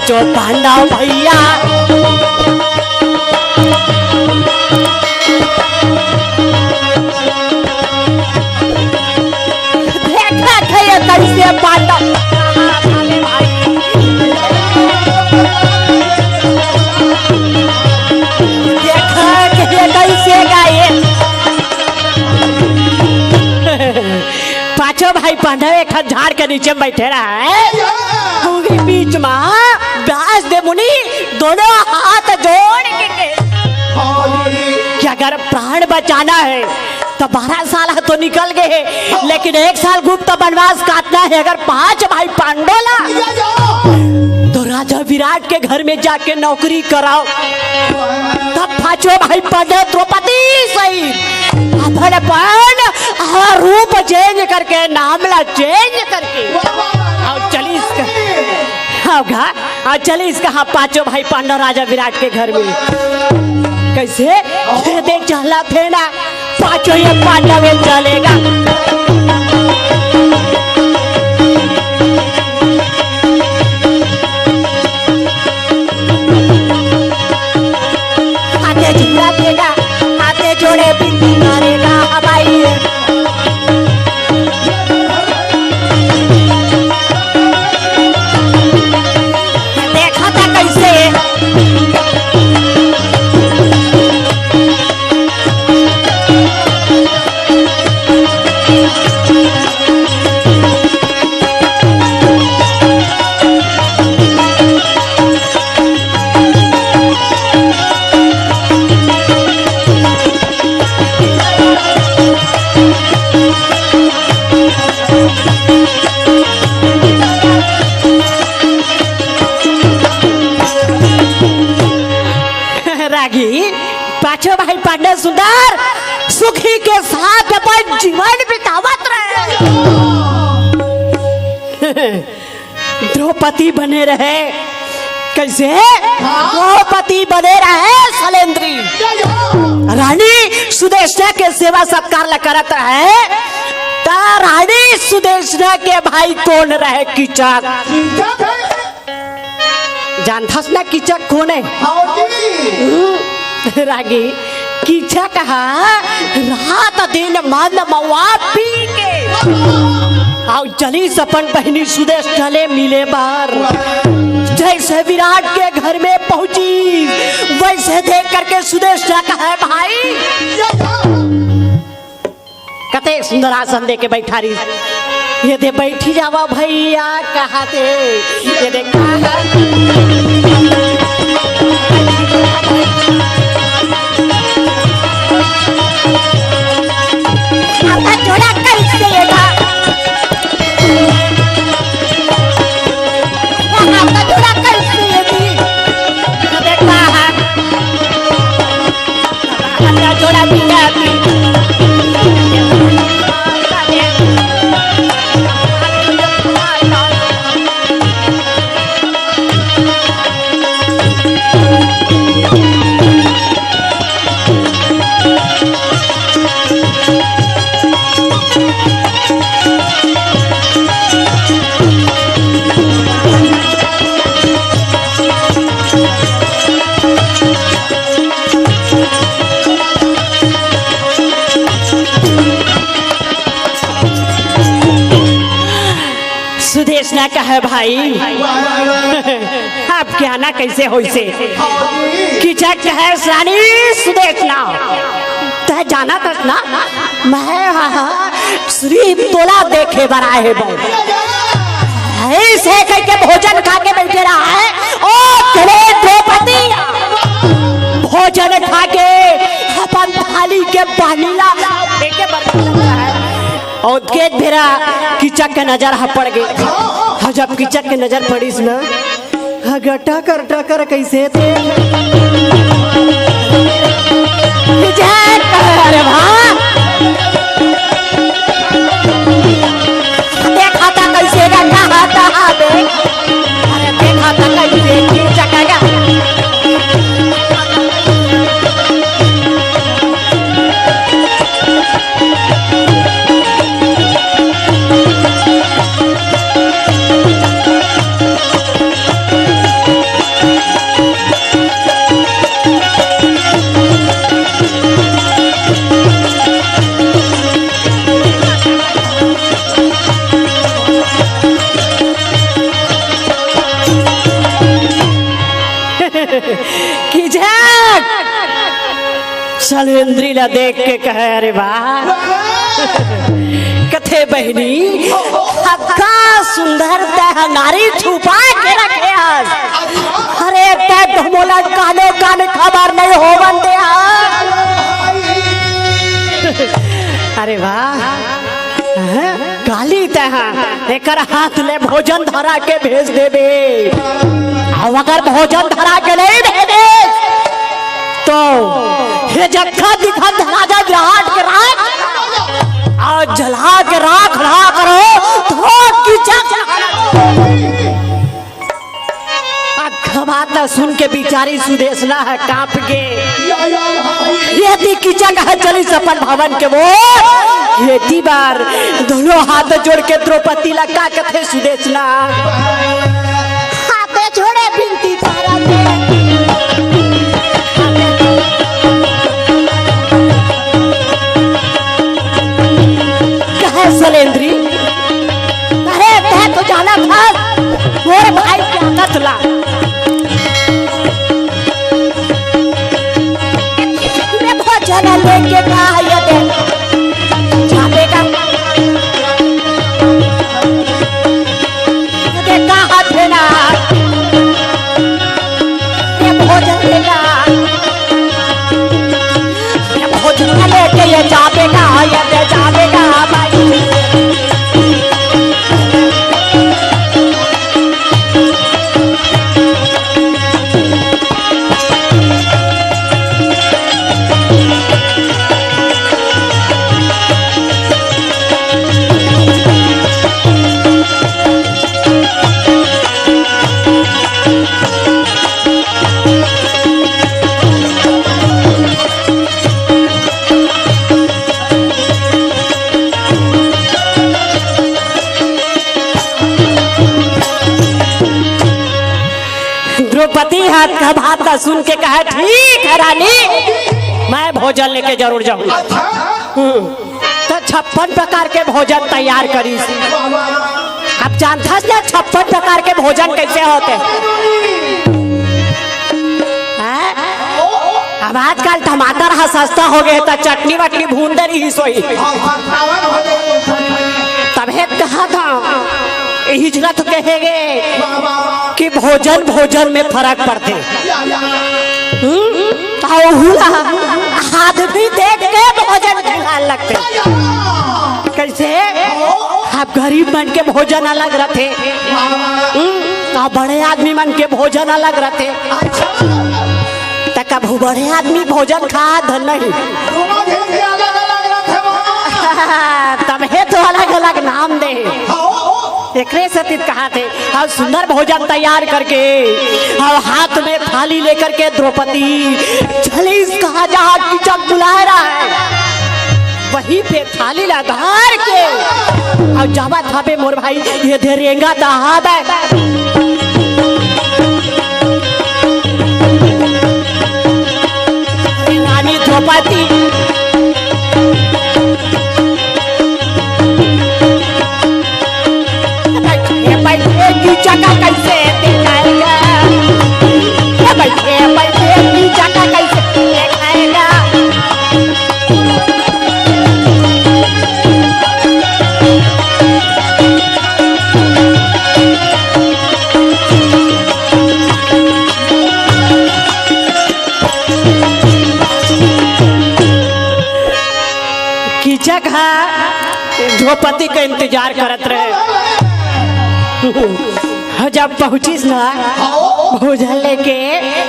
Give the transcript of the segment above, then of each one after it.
पांचों पांडव भैया देखा थे ये कैसे पांडव देखा कि ये कैसे गाये पांचों भाई पांडव एक झाड़ के नीचे बैठे रहा है बीच में व्यास देव मुनि दोनों हाथ जोड़ के कि अगर प्राण बचाना है तो 12 साल तो निकल गए लेकिन 1 साल गुप्त वनवास काटना है। अगर 5 भाई पांडोला तो राजा विराट के घर में जाके नौकरी कराओ। तब 5 भाई पांडव द्रौपदी सही अपन रूप चेंज करके नामला चेंज करके और चली इसका 5 भाई पांडव राजा विराट के घर में कैसे देख चला थे ना 5 ये पांडव चलेगा। हाथे झूला देगा हाथे जोड़े बिंदी मारेगा हवाई पांचों भाई पांडव सुंदर सुखी के साथ अपन जीवन बितावत रहे द्रौपदी बने रहे कैसे द्रौपदी बने रहे शैलेंद्री रानी सुदेशना के सेवा सत्कार करत रहे ता रानी सुदेशना के भाई कौन रहे कीचक जानथस ना कीचक कौन है रागी कीचा कहा रात दिन मन मवा पी के आओ चली सपन बहनी सुदेश चले मिले बार जैसे विराट के घर में पहुंची वैसे देख करके सुदेश कहा भाई कते सुंदर आसन दे के बैठा रही ये दे बैठी जावा भैया कहा थे ये दे जोड़ा कैसे लेगा जोड़ा कैसे लेगी देखा है जोड़ा भी सुदेशना कहे भाई आप क्या ना कैसे हो इसे कीचक कहे रानी सुदेशना तय जाना तक ना मैं श्री तोला देखे बराए है ऐसे कह के भोजन खा के बैठे रहा है ओ द्रौपदी भोजन खा के अपन थाली के पानीला देखे और केत भेरा कीचक के नजर पड़ गई जब कीचक के नजर पड़ी ना टकर कैसे थे देखा था कैसे देखा था देखा था कैसे कीचक कि सलेंद्री ला देख के कहे अरे वाह कथे बहनी अक्का सुंदर तह नारी छुपा के रखे आज। अरे तह मोला काने काने खबर नहीं हो बनते अरे वाह गाली तह एक हाथ ले भोजन धरा के भेज देबे और अगर भोजन धरा के नहीं भेजे तो ये जखा दिखा धरा जा विराट के राख और जला के राख रहा करो तो बात सुन के बिचारी सुदेशना है कांप के ये कीचक है चली सपन भवन के वो ये बार दोनों हाथ जोड़ के द्रौपदी लगा के थे सुदेशना हाथ छोड़े बिनती तारा कहे सलेंद्री अरे तह तो जाना था मोरे भाई क्या कतला चला लेके कहा दे छापेगा दे कहा देना ये भोजन देगा ये भोजन लेके ये छापेगा ये दे छापेगा भाई द्रौपदी हाथ का बात का सुन के कहा ठीक है रानी मैं भोजन लेके जरूर जाऊंगा। तो 56 प्रकार के भोजन तैयार करी सी। अब जानता है 56 प्रकार के भोजन कैसे होते हैं? अब आजकल टमाटर हा सस्ता हो गए तो चटनी वटनी भून दे रही सोई तबे कहा था हिजरत कहेंगे कि भोजन भोजन में फर्क पड़ते हाथ भी देख के भोजन खिलाने लगते कैसे आप गरीब मन के भोजन अलग रहते बड़े आदमी मन के भोजन अलग रहते तक बड़े आदमी भोजन खा नहीं तब है तो अलग अलग नाम दे एक सतीत कहा थे और सुंदर भोजन तैयार करके और हाथ में थाली लेकर के द्रौपदी चली कहा जहाँ कीचक बुला रहा है वहीं पे थाली लधार के और जावा था पे मोर भाई ये धरेंगा दहाद रानी द्रौपदी कीचका कैसे दिखाएगा बैठे बैठे कीचका कैसे दिखाएगा कीचक द्रौपदी का इंतजार करत रहे जब पहुंचीस ना भोजन लेके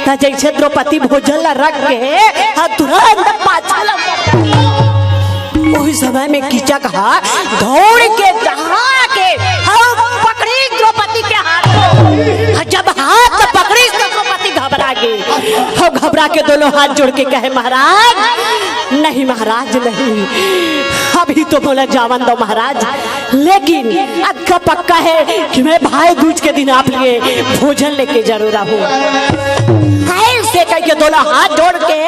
तो जैसे द्रौपदी भोजन ला रख के तुरंत पाछा उस समय में कीचक दौड़ के पकड़ी द्रौपदी के हाथ जब हाथ पकड़ी तो द्रौपदी घबरा गई घबरा के दोनों हाथ जोड़ के कहे महाराज नहीं महाराज नहीं अभी तो बोला जावन दो महाराज लेकिन अक्का पक्का है कि मैं भाई दूज के दिन आप लिए भोजन लेके जरूर आऊंगा ऐसे कह के दोनों हाथ जोड़ के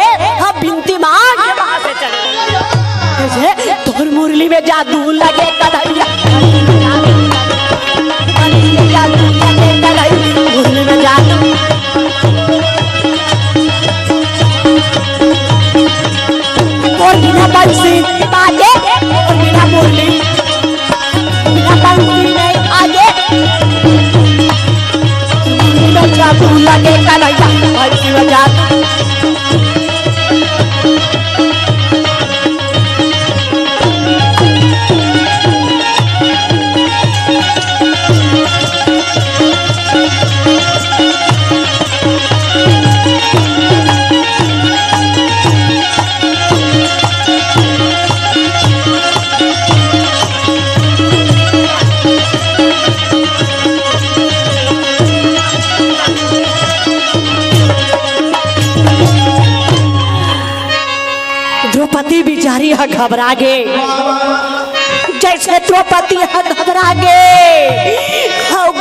अब बिनती मांग के वहां से चले तोर मुरली में जादू लगे कन्हैया मुरली में जादू ना तू लगे कन्हैया बंसी बजा द्रौपदी बिचारी है घबरा गे जैसे द्रौपदी है घबरा गे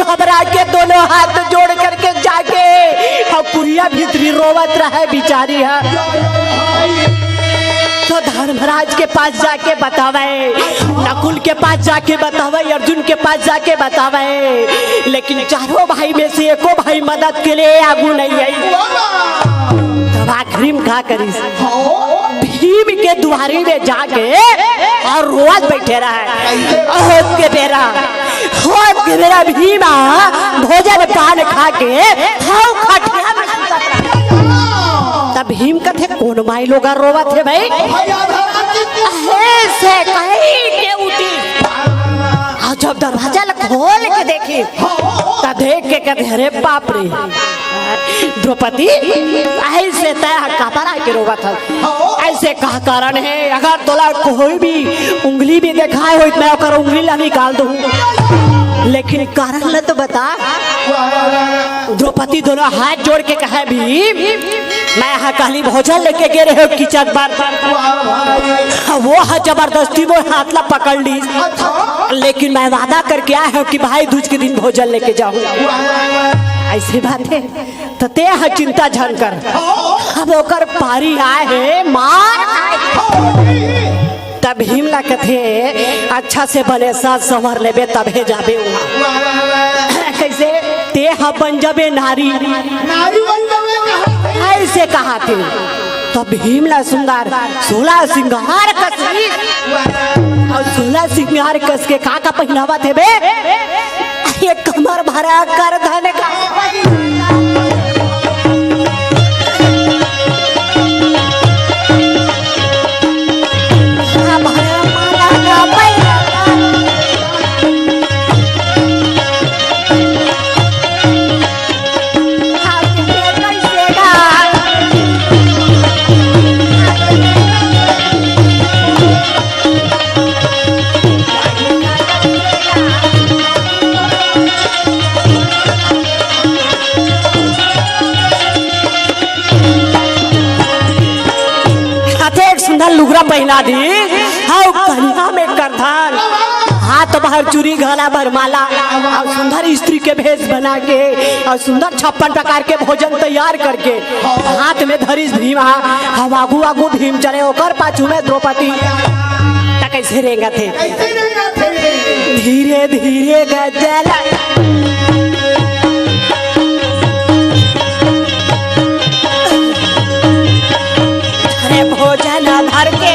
घबरा के दोनों हाथ जोड़ करके जाके पुरिया भीतरी रोवत रहे बिचारी है। तो धर्मराज के पास जाके बतावे, नकुल के पास जाके बतावे, अर्जुन के पास जाके बतावे, लेकिन चारों भाई में से एको भाई मदद के लिए आगू नहीं आई। तब आखिरी में क्या करी, भीम के दुआरी में जाके और रोज बैठे रहा के बेरा भीमा भोजन पान खा के तब भीम कथे कौन माई लोग रोवा थे भाई से कहीं के उठी। और जब दरवाजा खोल के देखी तब देख के कहते अरे बाप रे द्रौपदी ऐसे तय कपड़ा के रोवा था। ऐसे कहा कारण है अगर तोला कोई भी उंगली भी दिखाए हो मैं अगर उंगली ला निकाल दूं, लेकिन कारण न तो बता। द्रौपदी दोनों हाथ जोड़ के कहे भीम मैं यहाँ कहली भोजन लेके गे रहे हो किचन पर, वो है जबरदस्ती वो हाथ ला पकड़ ली, लेकिन मैं वादा करके आया हूँ कि भाई दूज के दिन भोजन लेके जाऊँ। ऐसी बात है तो ते है चिंता झन कर, अब ओकर पारी आए है मार। तब भीमला कथे अच्छा से बने साथ संवर लेबे तबे जाबे वहाँ। कैसे ते हा बन जाबे नारी ऐसे कहा थे। तो भीमला सुंदर 16 सिंगार कसरी और 16 सिंगार कस के का पहनावा थे बे ये कमर भरा कर धन का लुगरा पहना दी हाँ कन्या में करधान हाथ बाहर चूड़ी गला भर माला और सुंदर स्त्री के भेष बना के और सुंदर 56 प्रकार के भोजन तैयार करके हाथ में धरिस भीम हम आगू आगू भीम चले होकर पाछू में द्रौपदी कैसे रेंगा थे धीरे धीरे गजल भोजन धर के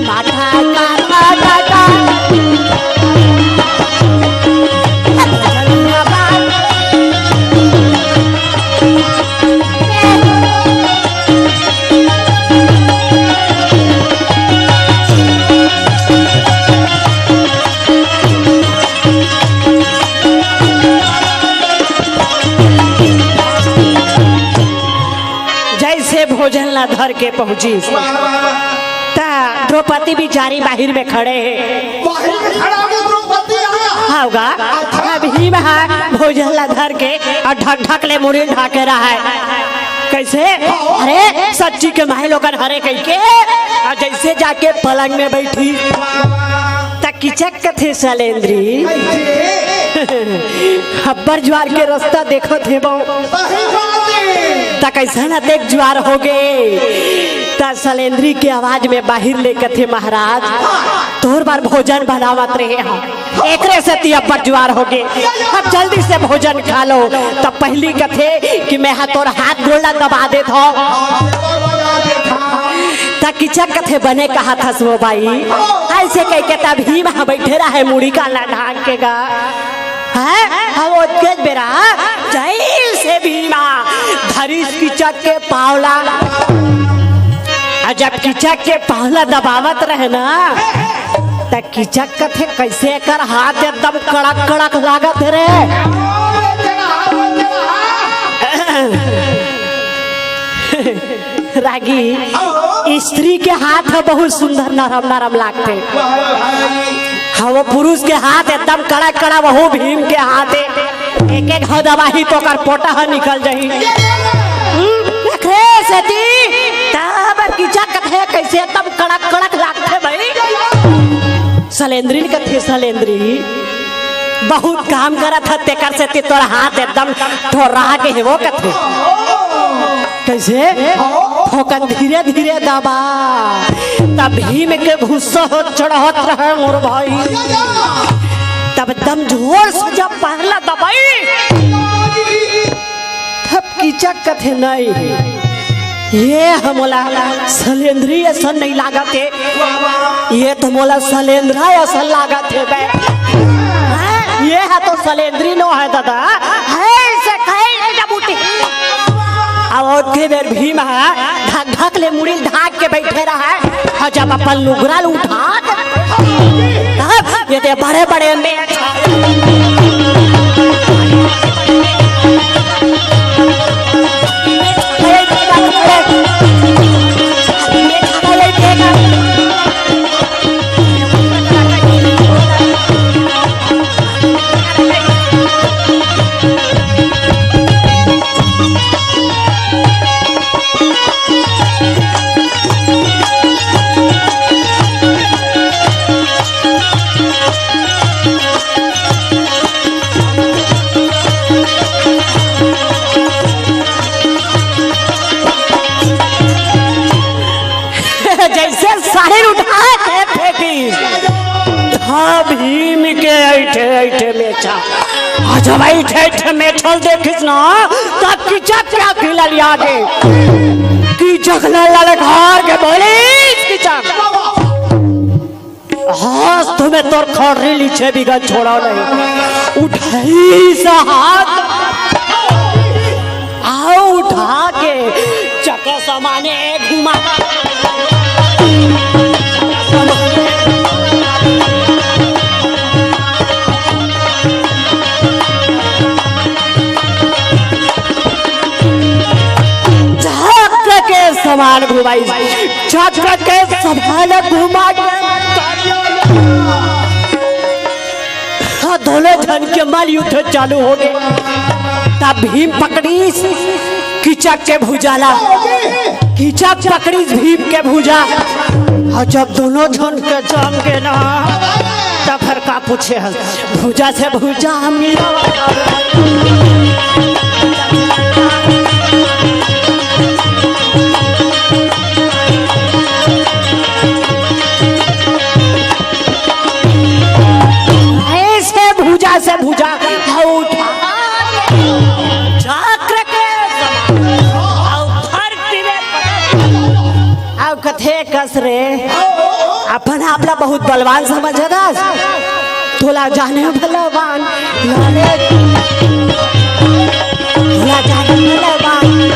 माथा का भोजन ला धर के पहुंची द्रौपदी बिचारी बाहर में खड़े है होगा भीम भोजन ला धर के और ढक ढक ले मुड़ी ढाके रहा है। कैसे अरे सच्ची के माहे लोगन हरे कह के और जैसे जाके पलंग में बैठी तकिचक थे शैलेंद्री हब्बर ज्वार के रास्ता देखो थे कैसा ना देख ज्वार हो गए शैलेंद्री के आवाज में बाहर लेकर थे महाराज तोर बार भोजन बनावत रहे हम एकरे से अब्बर ज्वार हो गए अब जल्दी से भोजन खा लो। तब पहली कथे कि मैं तोर हाथ गोला दबा दे था किचक कथे बने कहा था सो भाई ऐसे कह के तब भीम बैठे रहे मुड़ी का ढाक के गा है हम ओके बेरा जय से भीमा धरी कीचक के पावला जब कीचक के पावला दबावत रहे ना त कीचक कथे कैसे कर हाथ एकदम कड़क कड़क लागत रे रागी स्त्री के हाथ बहुत सुंदर नरम नरम लागते हाँ वो पुरुष के हाथ एकदम कड़ा कड़ा वह भीम के हाथ एक एक दबाही तो कर पोटा निकल जाही कैसे एकदम कड़क कड़क लागते भाई सलेंद्री कथे सलेंद्री बहुत काम करत था तेकर से तोर हाथ एकदम ठोरा के है वो कथे कैसे फोकन धीरे धीरे दबा तब भीम के गुस्सा हो चढ़त रहे मोर भाई तब दम जोर से जब पहला दबाई तब कीचक कथे नहीं ये हमला सलेंद्री ऐसा नहीं लागत है ये तो मोला सलेंद्रा ऐसा लागत है बे ये है तो सलेंद्री नो है दादा ऐसे कहे जब उठी अब के बेर भीम है ढक ढक ले मुड़ी ढाक के बैठे रहा है जब अपन लुगरा उठा ये तो बड़े बड़े में भीम के ऐठे ऐठे मेचा जब ऐठे ऐठे मेठल देखिस ना तब कीचक क्या खिलल यादे कीचक ललकार के बोली कीचक हाथ तुम्हें तोर खड़ी लीचे बिगन छोड़ा नहीं उठाई सा हाथ आओ उठा के चक्कर समाने घुमा समान घुमाई चक्र के समान घुमा दोनों जन के मल युद्ध चालू हो गए तब भीम पकड़ी कीचक के भुजाला कीचक पकड़ी भीम के भुजा और जब दोनों जन के जम के ना तब फिर का पूछे भुजा से भुजा मिला से भुजा उठा चक्र के कथे कस रे अपन आपला बहुत बलवान समझ तोला जाने बलवान तोला जाने बलवान